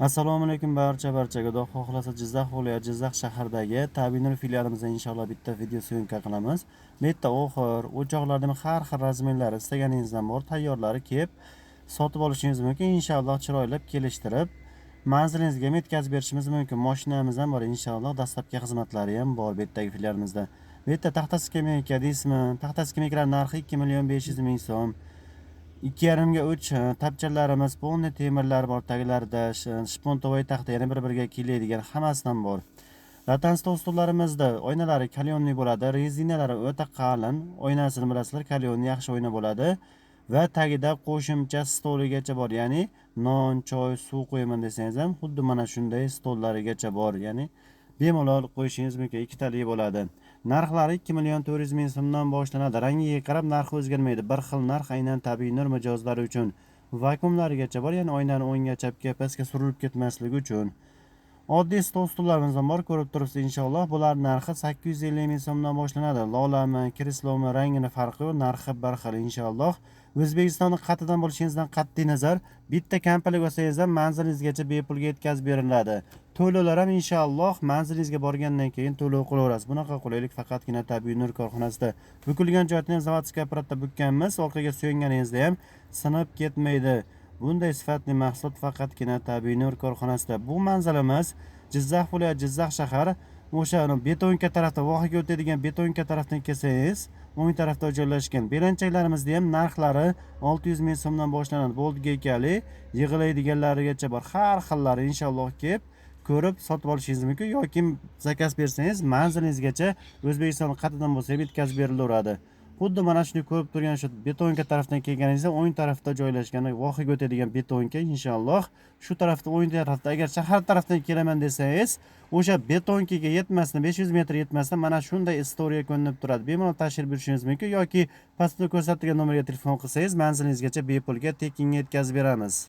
Assalomu alaykum barchaga. Xudo xohlasa Jizzax viloyati Jizzax shahridagi Tabinur filialimizda inshaalloh bitta video syomka qilamiz. Bu yerda oxir, o'choqlarning har xil razmerlari istaganingizdan bor tayyorlari kelib sotib olishingiz mumkin. Inshaalloh chiroylab kelishtirib manzilingizga yetkazib berishimiz mumkin. Mashinamiz ham bor inshaalloh, dastlabki xizmatlari ham bor bu yerdagi filialimizda. Bu yerda taxta skameyka deysizmi? Taxta skameykalar narxi 2.500.000 so'm. 2,5 ga 3 tapchalarimiz, polni temirlar bor taglarida, shpontovoy taxta, yana bir-biriga keladigan hammasidan bor. Ratan stollarimizda oynalari kalyonli bo'ladi, rezinalari o'ta qalin, oynasini bilasizlar, kalyonli yaxshi oyna bo'ladi va tagida qo'shimcha stoligacha bor, ya'ni non, choy, suv qo'yaman desangiz ham xuddi mana shunday stollarigacha bor, ya'ni bemalol qo'yishingiz mumkin, ikkitali bo'ladi. Narxlari 2.400.000 so'mdan boshlanadi. Rangiga qarab narxi o'zgarmaydi. Bir xil narx aynan tabiiy nur mijozlari uchun. Vakuumlarigacha bor, ya'ni oynani o'ngga, chapga, pastga surilib ketmasligi uchun. Oddiy stollarimiz ham bor, ko'rib turibsiz inshaalloh. Bular narxi 850.000 so'mdan boshlanadi. Lolami, krislomi, rangini farqi yo'q, narxi bir xil inshaalloh. O'zbekistonning qatidan bo'lishingizdan qat'iy nazar, bitta kampalik olsangiz ham manzilingizgacha bepulga yetkazib beriladi. To'lovlar ham inshaalloh manzilingizga borgandan keyin to'lov qilaverasiz. Bunaqa qulaylik faqatgina Tabiiy Nur korxonasida. Bukilgan joyni ham zavodskiy apparatda bukkanmiz, orqaga suyanganingizda ham sinib ketmaydi. Bunday sifatli mahsulot faqatgina Tabiiy Nur korxonasida. Bu manzilimiz Jizzax viloyati Jizzax shahar, o'sha betonka tarafda, vohaga o'tadigan betonka tarafdan kelsangiz, o'ng tarafda joylashgan. Belanchaklarimizda ham narxlari 600.000 so'mdan boshlanadi. Bo'ldi-gekali, yig'iladiganlarigacha bor. Har xillari inshaalloh kelib ko'rib sotib olishingiz mumkin yoki zakaz bersangiz manzilingizgacha O'zbekiston qatidan bo'lsa ham yetkazib berilaveradi. Xuddi mana shuni ko'rib turgan shu betonka tarafdan kelganingizda o'ng tarafda joylashgan vohaga o'tadigan betonka inshaalloh shu tarafda, o'ng tarafda. Agar shahar tarafdan kelaman desangiz, o'sha betonkaga yetmasdan, 500 metr yetmasdan mana shunday istoriya ko'rinib turadi. Bemalol tashrif buyurishingiz mumkin yoki pastda ko'rsatilgan nomerga telefon qilsangiz manzilingizgacha bepulga tekinga yetkazib beramiz.